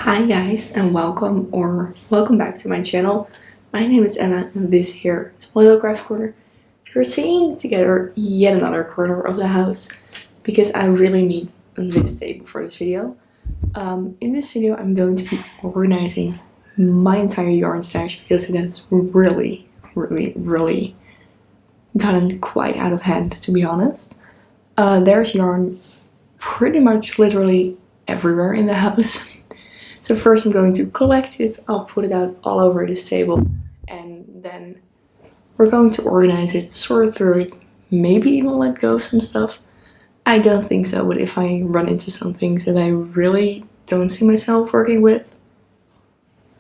Hi guys, and welcome back to my channel. My name is Emma and this here is my little craft corner. We're seeing together yet another corner of the house because I really need this table for this video. In this video I'm going to be organizing my entire yarn stash because it has really gotten quite out of hand, to be honest. There's yarn pretty much literally everywhere in the house. So first I'm going to collect it, I'll put it out all over this table, and then we're going to organize it, sort through it, maybe even let go of some stuff. I don't think so, but if I run into some things that I really don't see myself working with,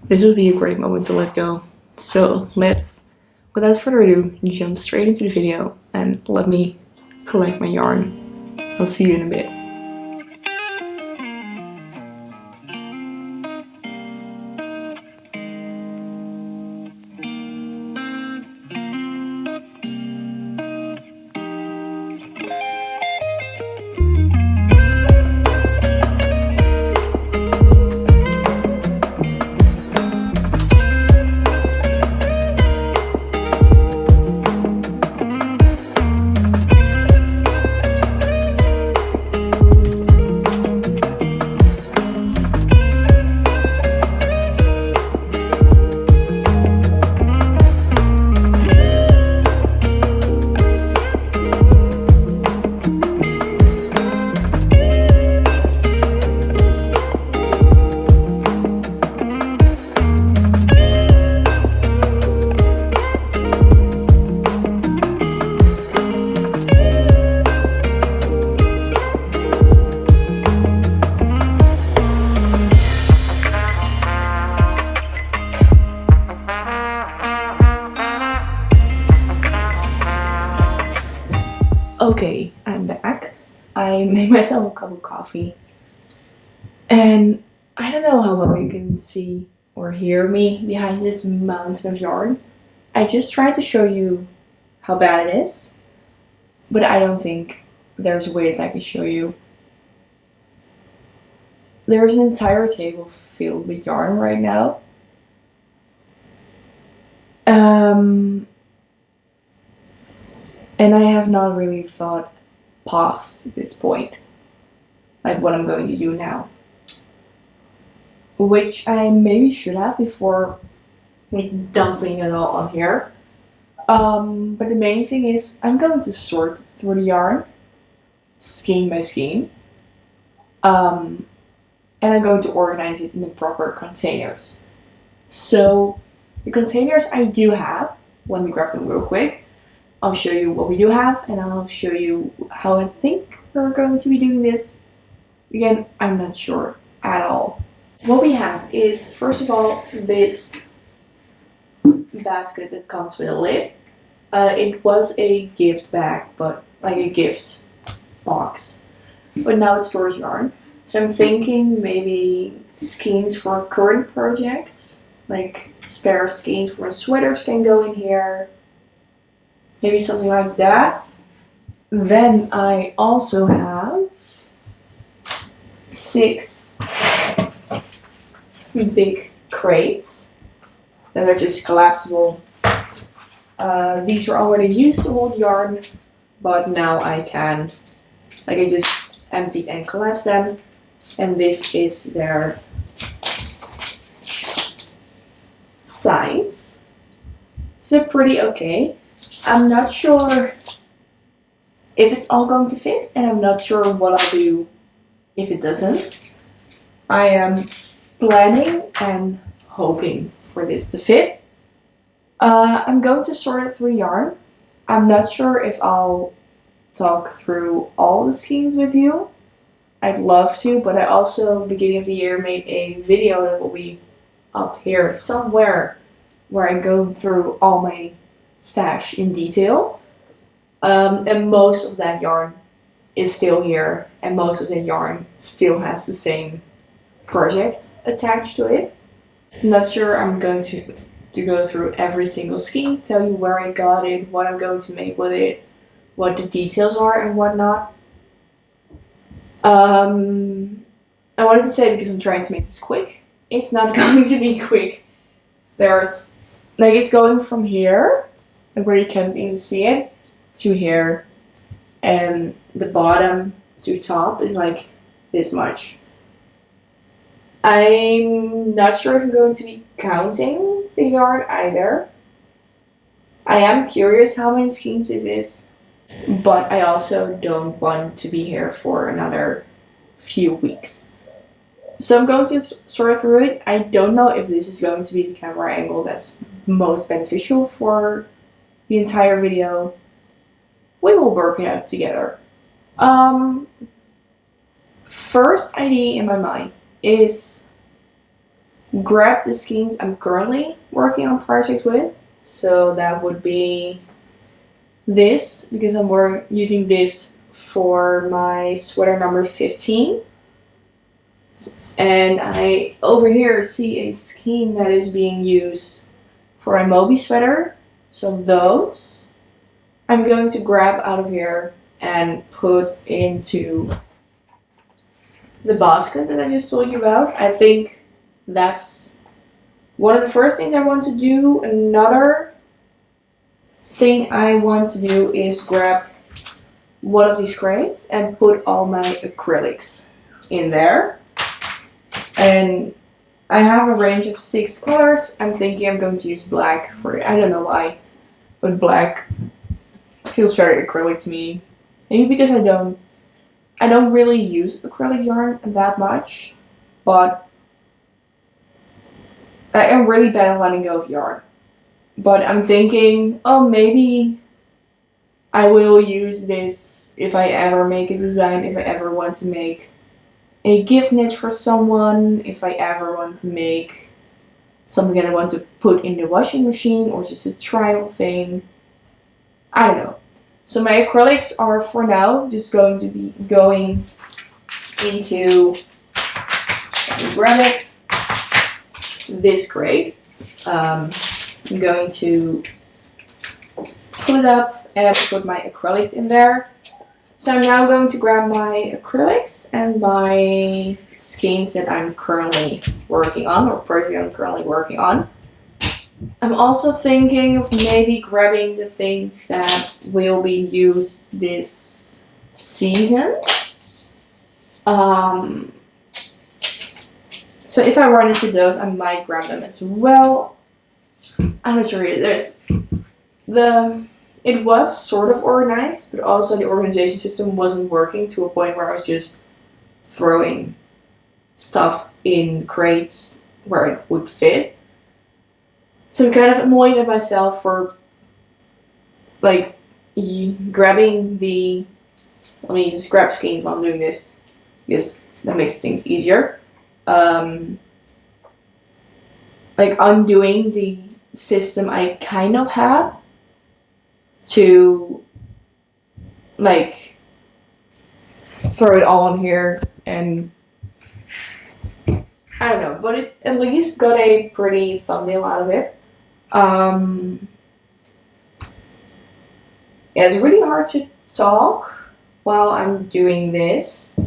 this would be a great moment to let go. So let's, without further ado, jump straight into the video and let me collect my yarn. I'll see you in a bit. Okay, I'm back. I made myself a cup of coffee. And I don't know how well you can see or hear me behind this mountain of yarn. I just tried to show you how bad it is, but I don't think there's a way that I can show you. There's an entire table filled with yarn right now. And I have not really thought past this point, like what I'm going to do now. Which I maybe should have before like dumping it all on here. But the main thing is I'm going to sort through the yarn, skein by skein. And I'm going to organize it in the proper containers. So the containers I do have, let me grab them real quick. I'll show you what we do have, and I'll show you how I think we're going to be doing this. Again, I'm not sure at all. What we have is, first of all, this basket that comes with a lid. It was a gift bag, but like a gift box. But now it stores yarn. So I'm thinking maybe skeins for current projects, like spare skeins for sweaters can go in here. Maybe something like that. Then I also have 6 big crates that are just collapsible. These were already used to hold yarn, but now I can, like I just emptied and collapsed them. And this is their size. So pretty okay. I'm not sure if it's all going to fit, and I'm not sure what I'll do if it doesn't. I am planning and hoping for this to fit. I'm going to sort it through yarn. I'm not sure if I'll talk through all the schemes with you. I'd love to, but I also, beginning of the year, made a video that will be up here somewhere where I go through all my stash in detail, and most of that yarn is still here, and most of that yarn still has the same project attached to it. I'm not sure I'm going to go through every single scheme, tell you where I got it, what I'm going to make with it, what the details are and whatnot. I wanted to say, because I'm trying to make this quick, it's not going to be quick. There's, like, it's going from here, where you can't even see it, to here. And the bottom to top is like this much. I'm not sure if I'm going to be counting the yarn either. I am curious how many skeins this is, but I also don't want to be here for another few weeks. So I'm going to sort through it. I don't know if this is going to be the camera angle that's most beneficial for the entire video. We will work it out together. First idea in my mind is grab the skeins I'm currently working on projects with. So that would be this, because I'm using this for my sweater number 15. And I over here see a skein that is being used for a Moby sweater. So those I'm going to grab out of here and put into the basket that I just told you about. I think that's one of the first things I want to do. Another thing I want to do is grab one of these crates and put all my acrylics in there. And I have a range of 6 colors. I'm thinking I'm going to use black for it. I don't know why, but black feels very acrylic to me. Maybe because I don't really use acrylic yarn that much, but I am really bad at letting go of yarn. But I'm thinking, oh, maybe I will use this if I ever make a design, if I ever want to make a gift knit for someone, if I ever want to make something that I want to put in the washing machine or just a trial thing. I don't know. So my acrylics are for now just going to be going into, let me grab it, this crate. I'm going to split it up and put my acrylics in there. So I'm now going to grab my acrylics and my skeins that I'm currently working on, or project I'm currently working on. I'm also thinking of maybe grabbing the things that will be used this season. So if I run into those, I might grab them as well. I'm not sure. It was sort of organized, but also the organization system wasn't working to a point where I was just throwing stuff in crates where it would fit. So I'm kind of annoyed at myself for like grabbing the. Let me just grab skein while I'm doing this, because that makes things easier. Like undoing the system I kind of had to like throw it all on here, and I don't know, but it at least got a pretty thumbnail out of it. Yeah, it's really hard to talk while I'm doing this,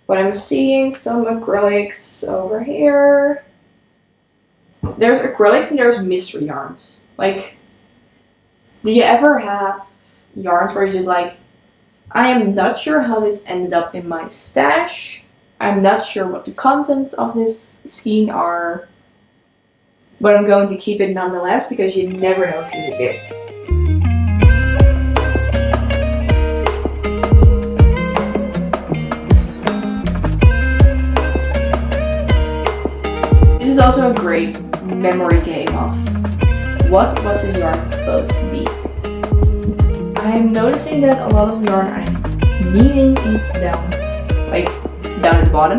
but I'm seeing some acrylics over here. There's acrylics and there's mystery yarns. Like, do you ever have yarns where you're just like, I am not sure how this ended up in my stash. I'm not sure what the contents of this skein are, but I'm going to keep it nonetheless because you never know if you need it. This is also a great memory game of what was this yarn supposed to be. I'm noticing that a lot of yarn I'm needing is down at the bottom.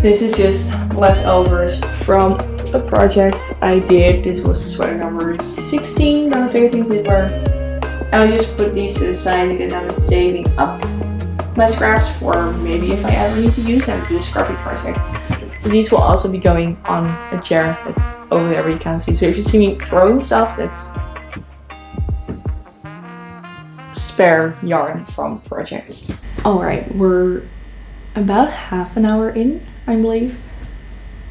This is just leftovers from a project I did. This was sweater number 16, my favorite things these were. And I just put these to the side because I was saving up my scraps for maybe if I ever need to use them to do a scrappy project. So these will also be going on a chair that's over there where you can see. So if you see me throwing stuff, that's spare yarn from projects. Alright, we're about half an hour in, I believe.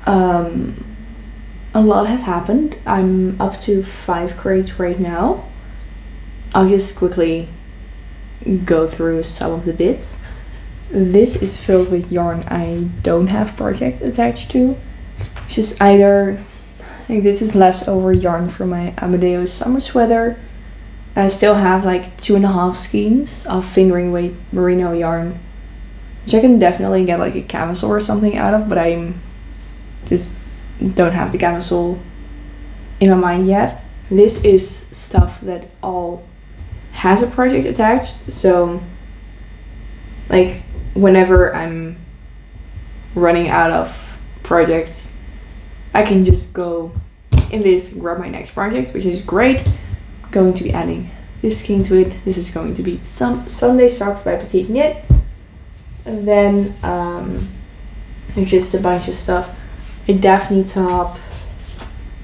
A lot has happened. I'm up to 5 crates right now. I'll just quickly go through some of the bits. This is filled with yarn I don't have projects attached to. It's just either, I think this is leftover yarn from my Amadeus summer sweater. I still have like 2.5 skeins of fingering weight merino yarn, which I can definitely get like a camisole or something out of, but I'm just don't have the camisole in my mind yet. This is stuff that all has a project attached, so like whenever I'm running out of projects, I can just go in this and grab my next project, which is great. I'm going to be adding this skein to it. This is going to be some Sunday socks by Petite Knit, and then there's just a bunch of stuff. A Daphne top,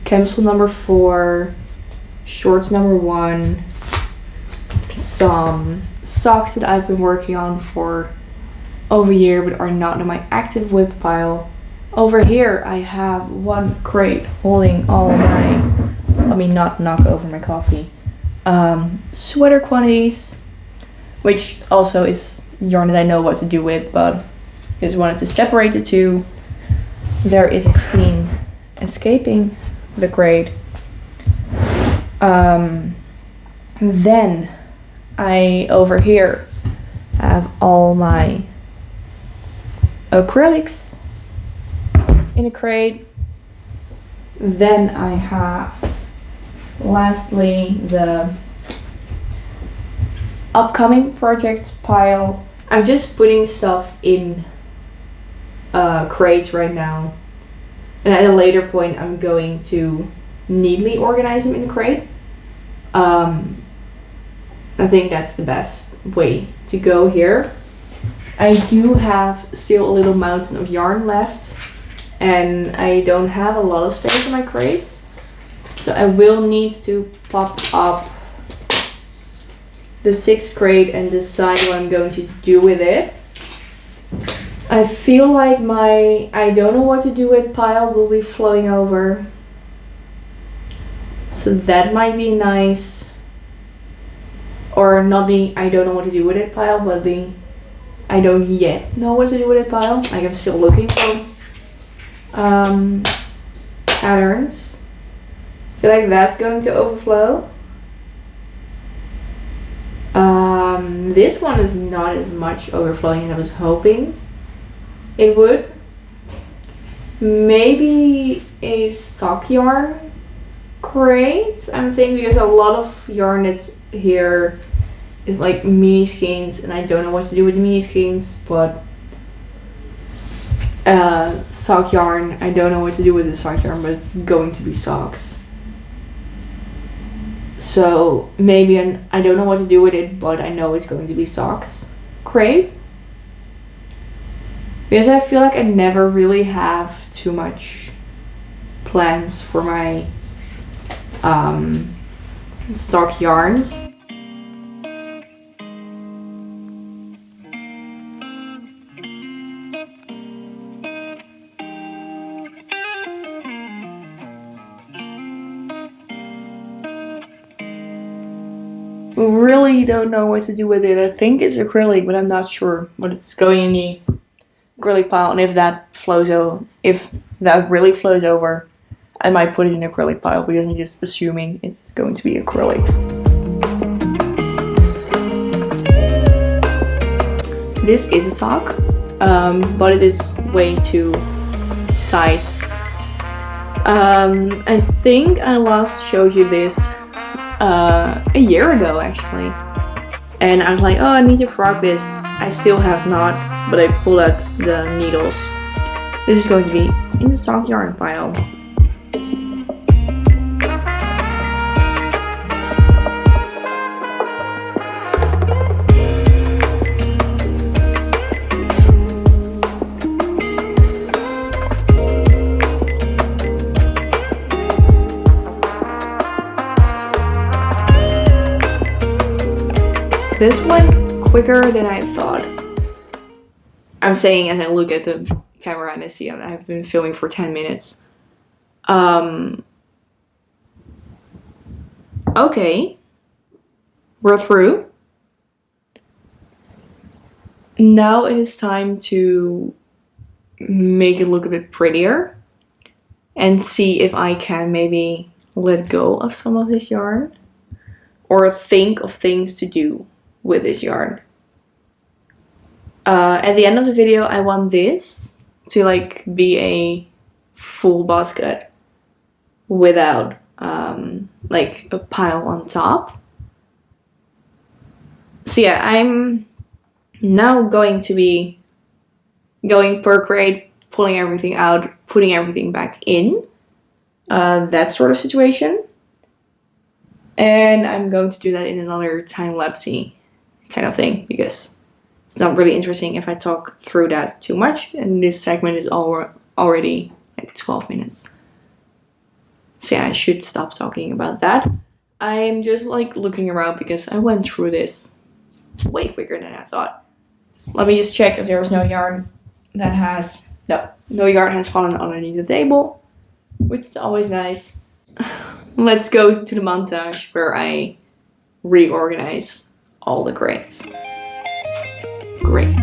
camisole number 4, shorts number 1, some socks that I've been working on for over a year but are not in my active whip pile. Over here I have 1 crate holding all my, let me not knock over my coffee, sweater quantities, which also is yarn that I know what to do with, but just wanted to separate the two. There is a skein escaping the crate. Then I over here have all my acrylics in a crate. Then I have lastly the upcoming projects pile. I'm just putting stuff in crates right now, and at a later point I'm going to neatly organize them in a crate. I think that's the best way to go here. I do have still a little mountain of yarn left, and I don't have a lot of space in my crates, so I will need to pop up the 6th crate and decide what I'm going to do with it. I feel like my I don't know what to do with pile will be flowing over, so that might be nice. Or not the I don't know what to do with it pile, but the I don't yet know what to do with it pile. Like I'm still looking for patterns. I feel like that's going to overflow. This one is not as much overflowing as I was hoping it would. Maybe a sock yarn crate, I'm thinking, because a lot of yarn that's here is like mini skeins, and I don't know what to do with the mini skeins, but sock yarn, I don't know what to do with the sock yarn, but it's going to be socks. So maybe I don't know what to do with it, but I know it's going to be socks crate. Because I feel like I never really have too much plans for my sock yarns. Really don't know what to do with it. I think it's acrylic, but I'm not sure. But it's going in the acrylic pile, and if that really flows over, I might put it in the acrylic pile, because I'm just assuming it's going to be acrylics. This is a sock, but it is way too tight. I think I last showed you this a year ago actually, and I was like, oh, I need to frog this. I still have not, but I pulled out the needles. This is going to be in the sock yarn pile. This went quicker than I thought. I'm saying as I look at the camera and I see I've been filming for 10 minutes. Okay. We're through. Now it is time to make it look a bit prettier and see if I can maybe let go of some of this yarn or think of things to do with this yarn. At the end of the video, I want this to like be a full basket without like a pile on top. So yeah, I'm now going to be going per crate, pulling everything out, putting everything back in, that sort of situation. And I'm going to do that in another time-lapsey kind of thing, because it's not really interesting if I talk through that too much, and this segment is already like 12 minutes. So yeah, I should stop talking about that. I'm just like looking around because I went through this way quicker than I thought. Let me just check if there was no yarn that has... No yarn has fallen underneath the table, which is always nice. Let's go to the montage where I reorganize all the crates. Great.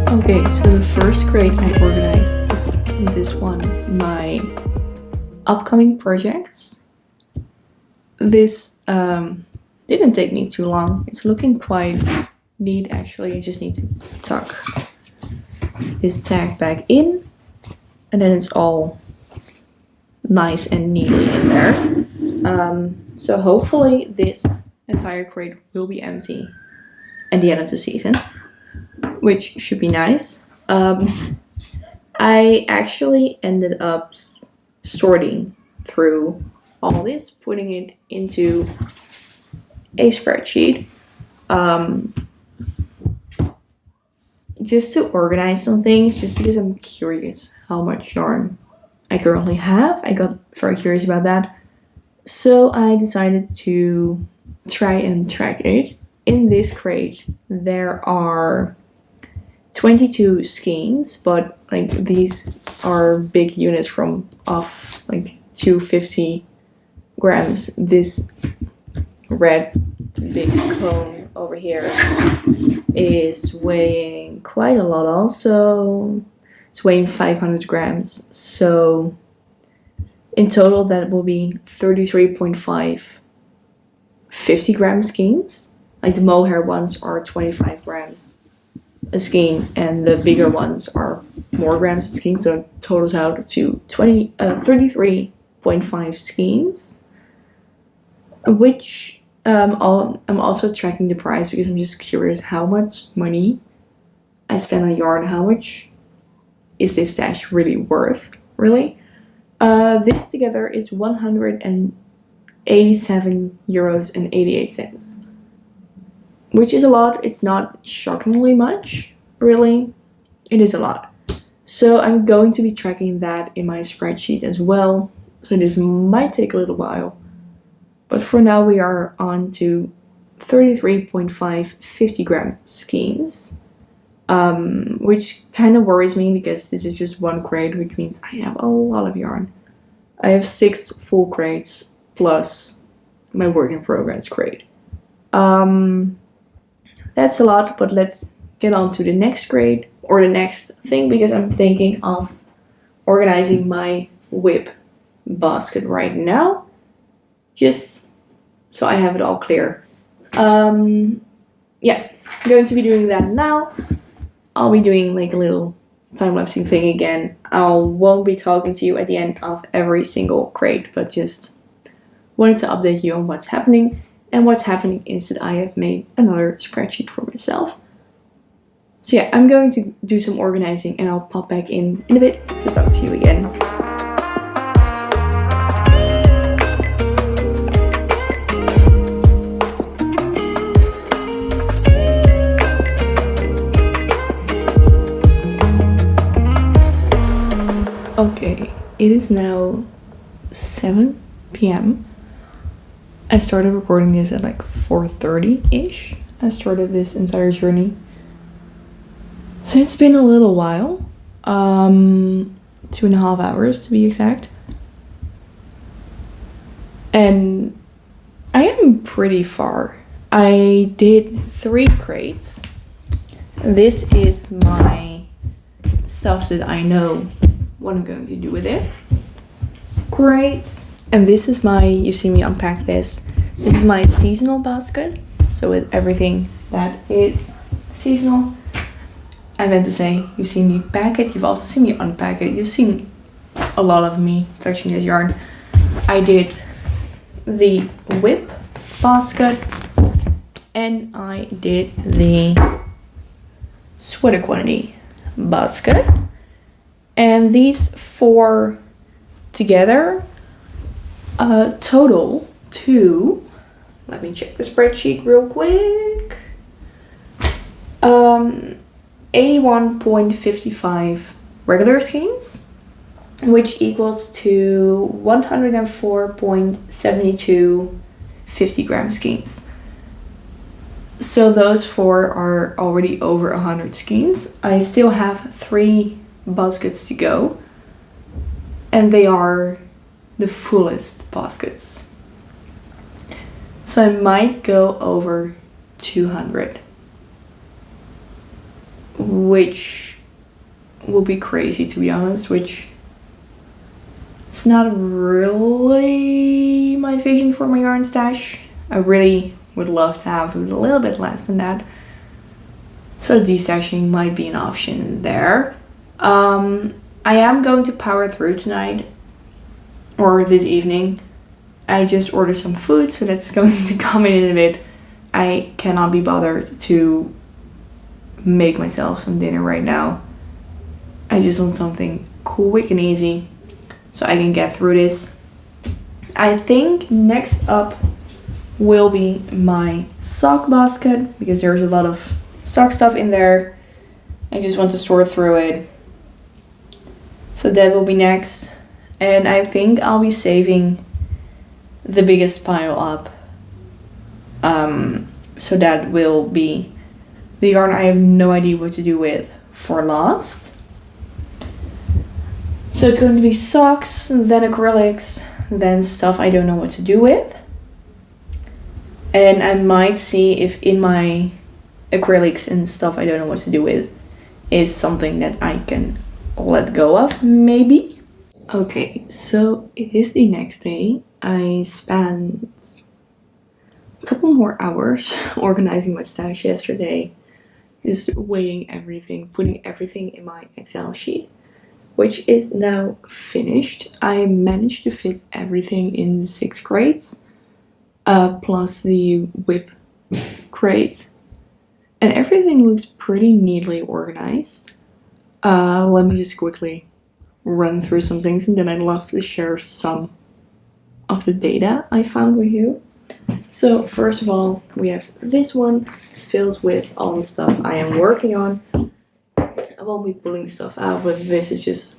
Okay, so the first crate I organized is this one, my upcoming projects. This didn't take me too long. It's looking quite neat actually. I just need to tuck this tag back in, and then it's all nice and neatly in there. So hopefully this entire crate will be empty at the end of the season, which should be nice. I actually ended up sorting through all this, putting it into a spreadsheet, just to organize some things, just because I'm curious how much yarn I currently have. I got very curious about that. So I decided to try and track it. In this crate, there are 22 skeins, but like these are big units of like 250 grams. This red big cone over here is weighing quite a lot also. It's weighing 500 grams. So in total that will be 33.5 50-gram skeins. Like the mohair ones are 25 grams a skein, and the bigger ones are more grams a skein, so it totals out to 33.5 skeins, which I'm also tracking the price because I'm just curious how much money I spend on yarn. How much is this stash really worth, really? This together is 187 euros and 88 cents. Which is a lot. It's not shockingly much, really. It is a lot. So I'm going to be tracking that in my spreadsheet as well. So this might take a little while. But for now we are on to 33.5 50-gram skeins. Which kind of worries me because this is just one crate, which means I have a lot of yarn. I have 6 full crates plus my work in progress crate. That's a lot, but let's get on to the next crate or the next thing, because I'm thinking of organizing my whip basket right now, just so I have it all clear. Yeah, I'm going to be doing that now. I'll be doing like a little time-lapsing thing again. I won't be talking to you at the end of every single crate, but just wanted to update you on what's happening. And what's happening is that I have made another spreadsheet for myself. So yeah, I'm going to do some organizing and I'll pop back in a bit to talk to you again. Okay, it is now 7 p.m. I started recording this at like 4:30-ish. I started this entire journey. So it's been a little while. 2.5 hours to be exact. And I am pretty far. I did 3 crates. This is my stuff that I know what I'm going to do with it. Great. And this is my, you see me unpack this. This is my seasonal basket. So with everything that is seasonal. I meant to say, you've seen me pack it. You've also seen me unpack it. You've seen a lot of me touching this yarn. I did the whip basket. And I did the sweater quantity basket. And these 4 together total to, let me check the spreadsheet real quick, 81.55 regular skeins, which equals to 104.72 50-gram skeins. So those 4 are already over 100 skeins. I still have 3 baskets to go, and they are the fullest baskets. So I might go over 200, which will be crazy, to be honest, which it's not really my vision for my yarn stash. I really would love to have a little bit less than that. So destashing might be an option there. I am going to power through tonight or this evening. I just ordered some food, so that's going to come in a bit. I cannot be bothered to make myself some dinner right now. I just want something quick and easy so I can get through this. I think next up will be my sock basket, because there's a lot of sock stuff in there. I just want to sort through it. So that will be next. And I think I'll be saving the biggest pile up. So that will be the yarn I have no idea what to do with for last. So it's going to be socks, then acrylics, then stuff I don't know what to do with. And I might see if in my acrylics and stuff I don't know what to do with is something that I can let go of, maybe. Okay, so it is the next day. I spent a couple more hours organizing my stash yesterday. Just weighing everything, putting everything in my Excel sheet, which is now finished. I managed to fit everything in 6 crates, plus the whip crates. And everything looks pretty neatly organized. Let me just quickly run through some things, and then I'd love to share some of the data I found with you. So first of all, we have this one filled with all the stuff I am working on. I won't be pulling stuff out, but this is just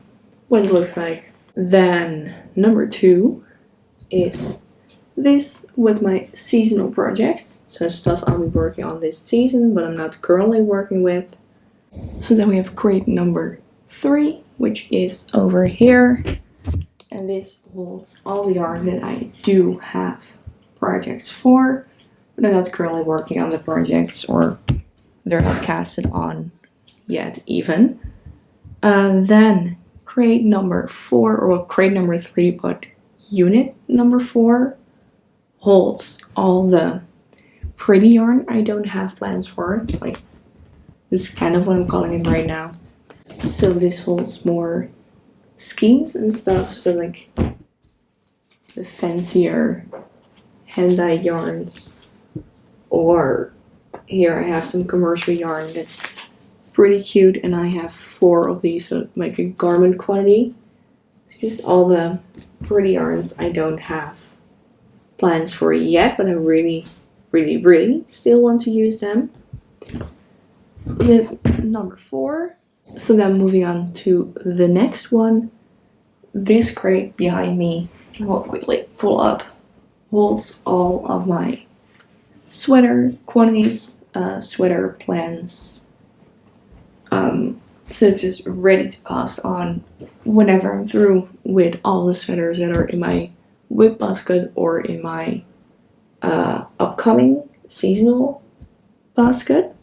what it looks like. Then number 2 is this with my seasonal projects. So stuff I'll be working on this season, but I'm not currently working with. So then we have crate number 3, which is over here. And this holds all the yarn that I do have projects for, but I'm not currently working on the projects, or they're not casted on yet even. Then crate number 4, or crate number 3, but unit number 4 holds all the pretty yarn I don't have plans for. Like, this is kind of what I'm calling it right now. So this holds more skeins and stuff, so like the fancier hand-dyed yarns. Or here I have some commercial yarn that's pretty cute, and I have 4 of these, so like a garment quantity. It's just all the pretty yarns I don't have plans for yet, but I really still want to use them. This is number 4. So then moving on to the next one. this crate behind me, I'll quickly pull up, holds all of my sweater quantities, sweater plans. So it's just ready to cast on whenever I'm through with all the sweaters that are in my whip basket or in my upcoming seasonal basket.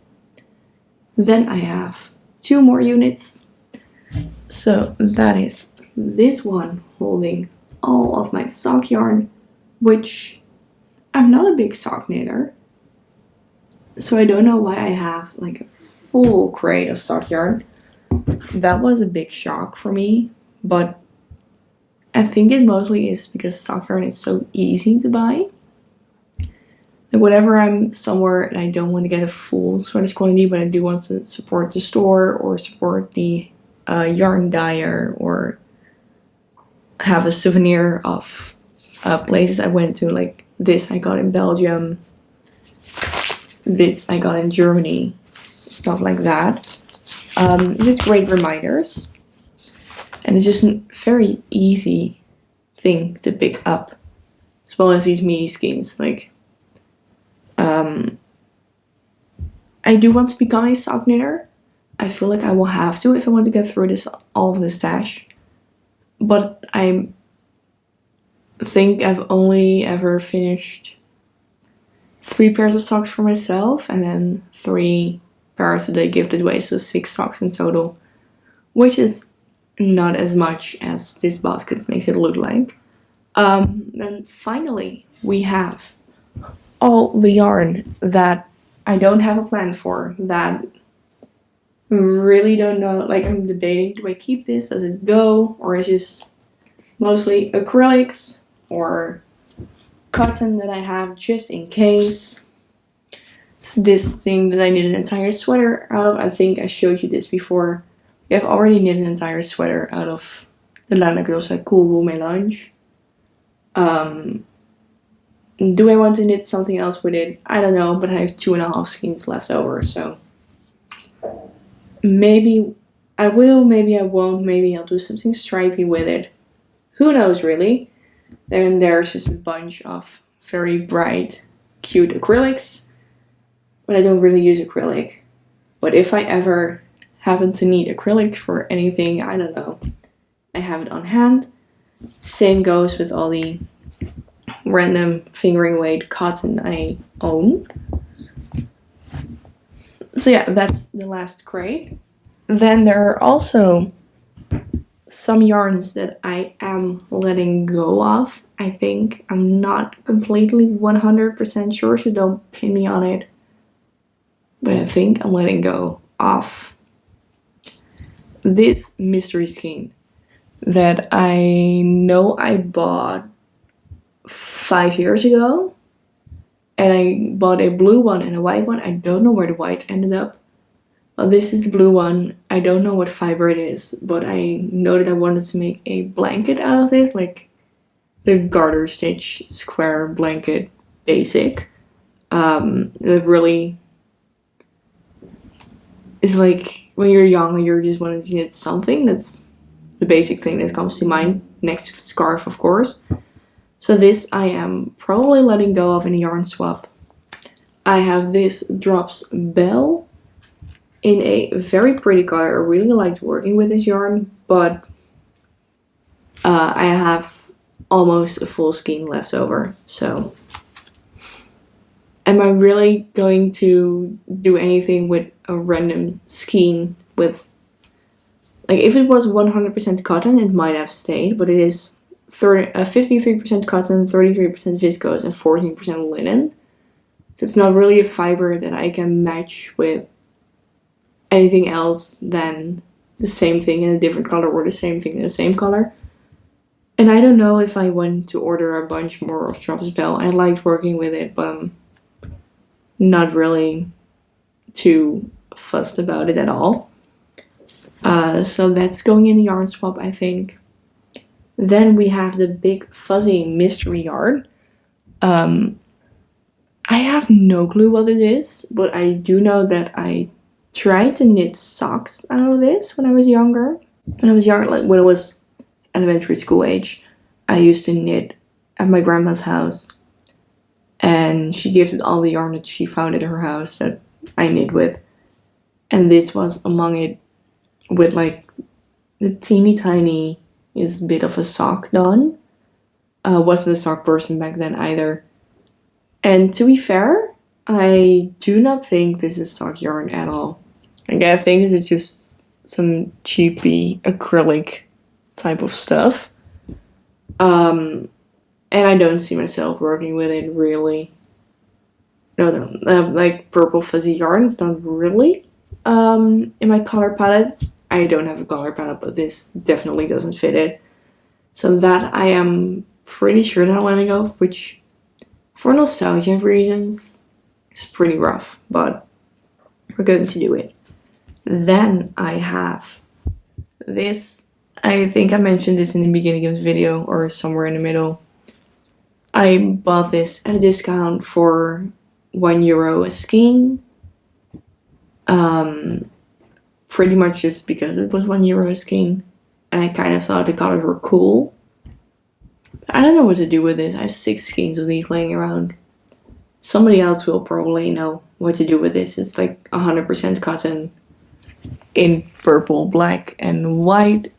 Then I have 2 more units. So that is this one holding all of my sock yarn, which I'm not a big sock knitter. So I don't know why I have like a full crate of sock yarn. That was a big shock for me, but I think it mostly is because sock yarn is so easy to buy. Like whenever I'm somewhere and I don't want to get a full sweaters quantity, but I do want to support the store or support the yarn dyer or have a souvenir of places I went to, like this I got in Belgium, this I got in Germany, stuff like that. Just great reminders, and it's just a very easy thing to pick up, as well as these mini skeins. Like, I do want to become a sock knitter. I feel like I will have to if I want to get through all of this stash. But I think I've only ever finished 3 pairs of socks for myself, and then 3 pairs that I gifted away, so 6 socks in total, which is not as much as this basket makes it look like. Then finally, we have all the yarn that I don't have a plan for, that really don't know. Like, I'm debating, do I keep this, does it go, or is it just mostly acrylics or cotton that I have just in case. It's this thing that I knit an entire sweater out of. I think I showed you this before. I've already knit an entire sweater out of the Lana Girls Cool Wool Melange. Do I want to knit something else with it? I don't know, but I have 2.5 skeins left over, so maybe I will, maybe I won't, maybe I'll do something stripy with it. Who knows, really? Then there's just a bunch of very bright, cute acrylics, but I don't really use acrylic. But if I ever happen to need acrylic for anything, I don't know, I have it on hand. Same goes with all the random fingering weight cotton I own. So yeah, that's the last crate. Then there are also some yarns that I am letting go of. I think I'm not completely 100% sure, so don't pin me on it. But I think I'm letting go of this mystery skein that I know I bought 5 years ago. And I bought a blue one and a white one. I don't know where the white ended up. Well, this is the blue one. I don't know what fiber it is, but I know that I wanted to make a blanket out of it, like the garter stitch square blanket basic. That really is like when you're young and you're just wanting to knit something. That's the basic thing that comes to mind, next to the scarf, of course. So this I am probably letting go of in a yarn swap. I have this Drops Bell in a very pretty color. I really liked working with this yarn, but I have almost a full skein left over. So am I really going to do anything with a random skein with, like, if it was 100% cotton, it might have stayed, but it is 53% cotton, 33% viscose, and 14% linen. So it's not really a fiber that I can match with anything else than the same thing in a different color or the same thing in the same color. And I don't know if I want to order a bunch more of Drops Bell. I liked working with it, but I'm not really too fussed about it at all. So that's going in the yarn swap, I think. Then we have the big fuzzy mystery yarn. I have no clue what it is, but I do know that I tried to knit socks out of this when I was younger. When I was younger, like when I was elementary school age, I used to knit at my grandma's house, and she gifted all the yarn that she found at her house that I knit with, and this was among it, with like the teeny tiny is bit of a sock done. Wasn't a sock person back then either. And to be fair, I do not think this is sock yarn at all. Like, I think this is just some cheapy acrylic type of stuff. And I don't see myself working with it really. No, like purple fuzzy yarn is not really in my color palette. I don't have a color palette, but this definitely doesn't fit it. So that I am pretty sure that I'm letting go, which for nostalgia reasons is pretty rough, but we're going to do it. Then I have this. I think I mentioned this in the beginning of the video or somewhere in the middle. I bought this at a discount for €1 a skein. Pretty much just because it was €1 a skein, and I kind of thought the colors were cool. I don't know what to do with this. I have 6 skeins of these laying around. Somebody else will probably know what to do with this. It's like 100% cotton in purple, black, and white.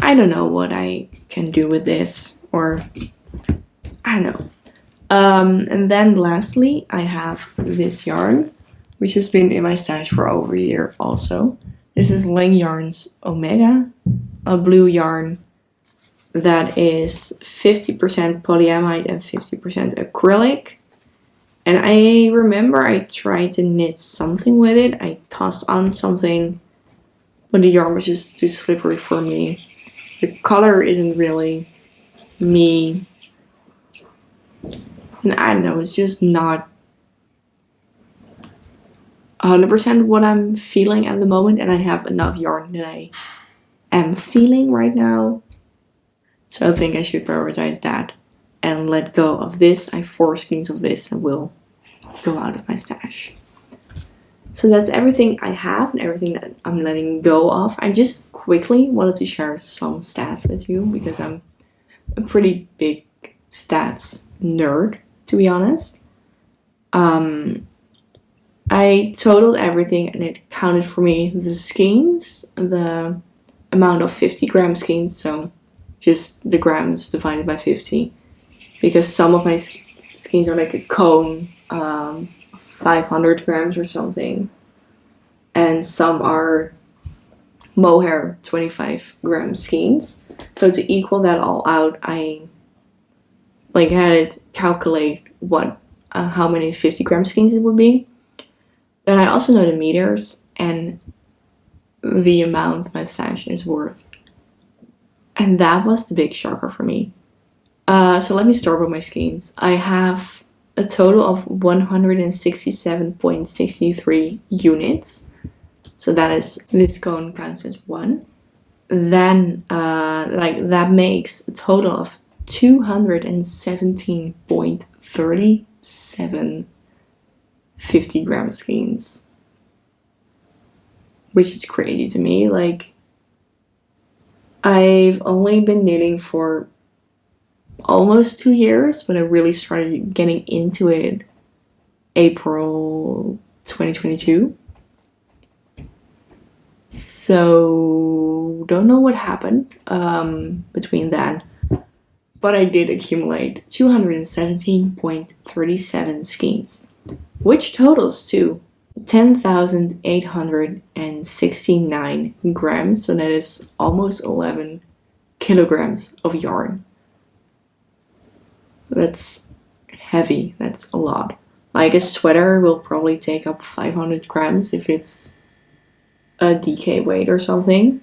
I don't know what I can do with this, or I don't know. And then lastly, I have this yarn, which has been in my stash for over a year also. This is Lang Yarns Omega, a blue yarn that is 50% polyamide and 50% acrylic. And I remember I tried to knit something with it. I cast on something, but the yarn was just too slippery for me. The color isn't really me. And I don't know, it's just not 100% what I'm feeling at the moment, and I have enough yarn that I am feeling right now. So I think I should prioritize that and let go of this. I have 4 skeins of this that will go out of my stash. So that's everything I have and everything that I'm letting go of. I just quickly wanted to share some stats with you because I'm a pretty big stats nerd, to be honest. I totaled everything and it counted for me the skeins, the amount of 50 gram skeins, so just the grams divided by 50, because some of my skeins are like a cone, 500 grams or something, and some are mohair 25 gram skeins. So to equal that all out, I like had it calculate what how many 50 gram skeins it would be. Then I also know the meters and the amount my stash is worth. And that was the big shocker for me. So let me start with my skeins. I have a total of 167.63 units. So that is, this cone counts as 1. Then that makes a total of 217.37 50 gram skeins, which is crazy to me. Like, I've only been knitting for almost 2 years, but I really started getting into it April 2022. So don't know what happened between then, but I did accumulate 217.37 skeins, which totals to 10,869 grams, so that is almost 11 kilograms of yarn. That's heavy, that's a lot. Like a sweater will probably take up 500 grams if it's a DK weight or something.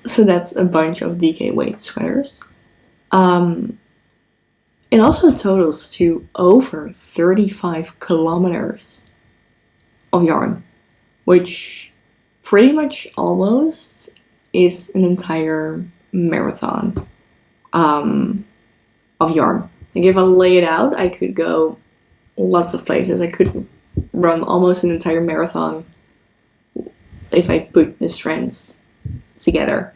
So that's a bunch of DK weight sweaters. It also totals to over 35 kilometers of yarn, which pretty much almost is an entire marathon of yarn. Like, if I lay it out, I could go lots of places. I could run almost an entire marathon if I put the strands together.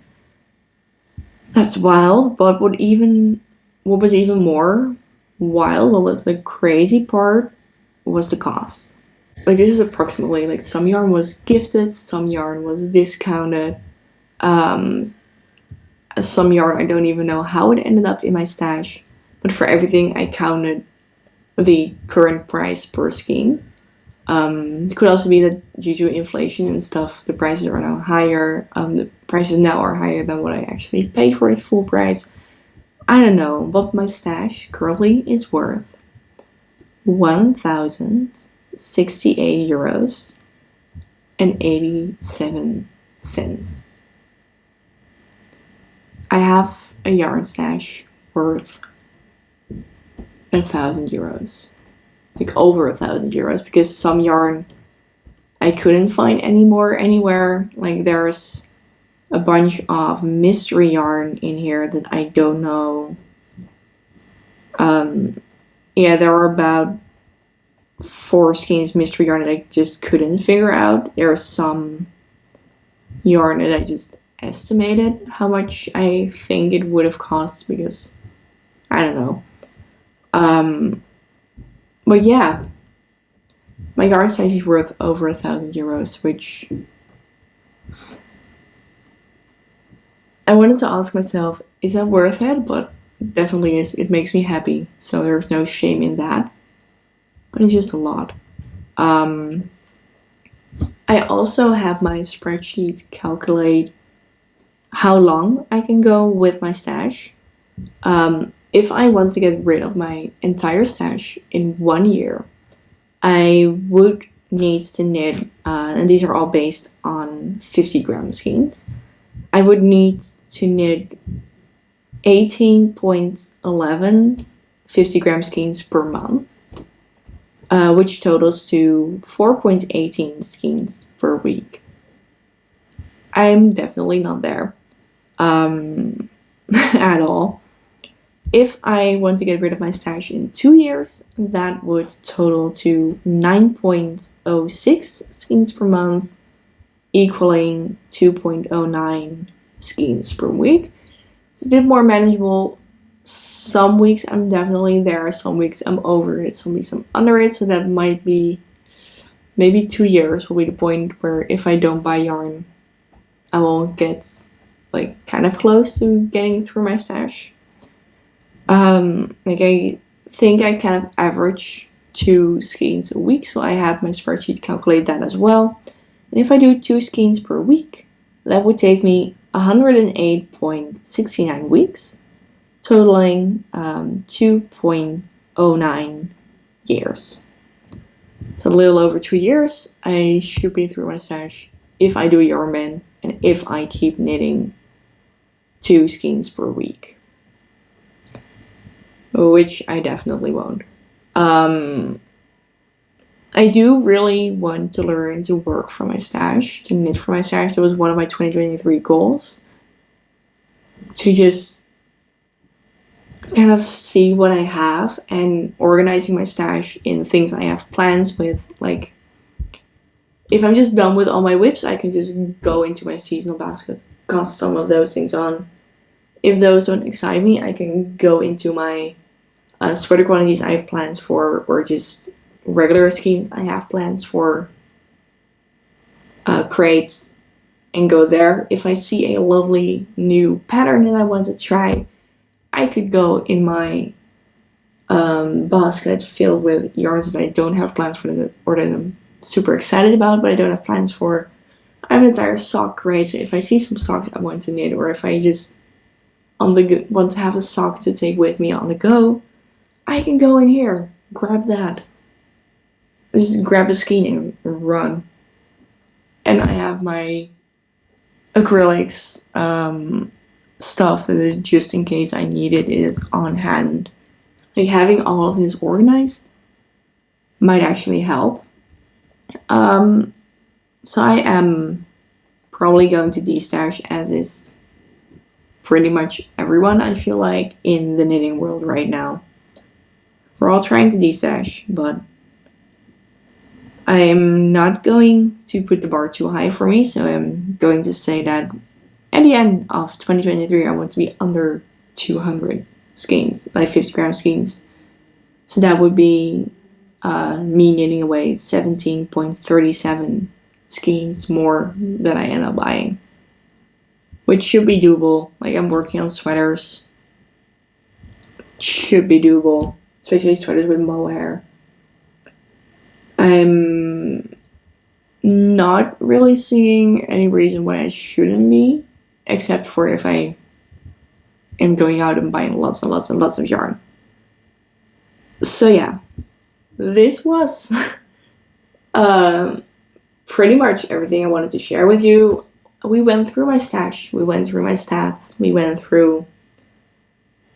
That's wild, but what was even more wild, what was the crazy part, was the cost. Like, this is approximately, like, some yarn was gifted, some yarn was discounted, um, some yarn I don't even know how it ended up in my stash, but for everything I counted the current price per skein. It could also be that due to inflation and stuff, the prices are now higher. The prices now are higher than what I actually paid for it full price. I don't know, but my stash currently is worth 1,068 euros and 87 cents. I have a yarn stash worth 1,000 euros. Like over 1,000 euros, because some yarn I couldn't find anywhere. Like, there's a bunch of mystery yarn in here that I don't know. Yeah, there are about 4 skeins mystery yarn that I just couldn't figure out. There's some yarn that I just estimated how much I think it would have cost, because I don't know. But yeah, my yarn stash is worth over 1,000 euros, which I wanted to ask myself, is that worth it? But it definitely is. It makes me happy, so there's no shame in that. But it's just a lot. I also have my spreadsheet calculate how long I can go with my stash. If I want to get rid of my entire stash in 1 year, I would need to knit, and these are all based on 50-gram skeins. I would need to knit 18.11 50-gram skeins per month, which totals to 4.18 skeins per week. I'm definitely not there at all. If I want to get rid of my stash in 2 years, that would total to 9.06 skeins per month, equaling 2.09 skeins per week. It's a bit more manageable. Some weeks I'm definitely there, some weeks I'm over it, some weeks I'm under it, so that might be maybe 2 years will be the point where if I don't buy yarn, I will get like kind of close to getting through my stash. Like, I think I kind of average 2 skeins a week, so I have my spreadsheet calculate that as well. And if I do 2 skeins per week, that would take me 108.69 weeks, totaling 2.09 years. So a little over 2 years, I should be through my stash if I do yarn bin and if I keep knitting 2 skeins per week. Which I definitely won't. I do really want to learn to work for my stash, to knit for my stash. That was one of my 2023 goals. To just kind of see what I have and organizing my stash in things I have plans with. Like, if I'm just done with all my whips, I can just go into my seasonal basket, cast some of those things on. If those don't excite me, I can go into my sweater quantities I have plans for, or just regular skeins I have plans for, crates, and go there. If I see a lovely new pattern that I want to try, I could go in my basket filled with yarns that I don't have plans for, or that I'm super excited about, but I don't have plans for. I have an entire sock crate, so if I see some socks I want to knit, or if I just want to have a sock to take with me on the go, I can go in here, grab that, just grab a skein and run. And I have my acrylics stuff that is just in case I need it is on hand. Like, having all of this organized might actually help. So I am probably going to destash, as is pretty much everyone, I feel like, in the knitting world right now. We're all trying to destash, but I am not going to put the bar too high for me, so I'm going to say that at the end of 2023, I want to be under 200 skeins, like 50-gram skeins. So that would be me knitting away 17.37 skeins more than I end up buying, which should be doable. Like, I'm working on sweaters. Should be doable, especially sweaters with mohair. I'm not really seeing any reason why I shouldn't be, except for if I am going out and buying lots and lots and lots of yarn. So yeah, this was pretty much everything I wanted to share with you. We went through my stash, we went through my stats, we went through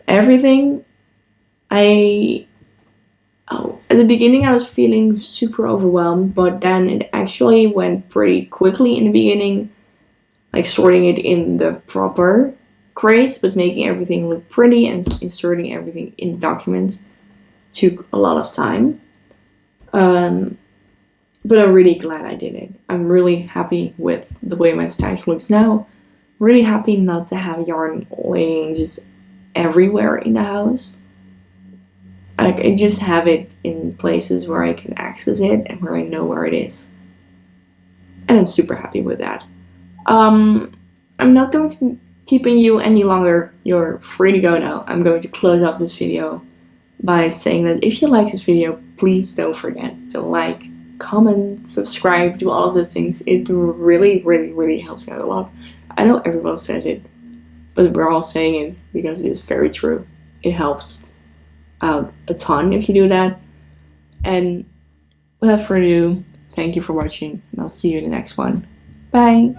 everything. At the beginning I was feeling super overwhelmed, but then it actually went pretty quickly in the beginning, like sorting it in the proper crates, but making everything look pretty and inserting everything in the document took a lot of time. But I'm really glad I did it. I'm really happy with the way my stash looks now. Really happy not to have yarn laying just everywhere in the house. I just have it in places where I can access it and where I know where it is. And I'm super happy with that. I'm not going to keeping you any longer. You're free to go now. I'm going to close off this video by saying that if you like this video, please don't forget to like, comment, subscribe, do all of those things. It really, really, really helps me out a lot. I know everyone says it, but we're all saying it because it is very true. It helps out a ton if you do that. And without further ado, thank you for watching, and I'll see you in the next one. Bye!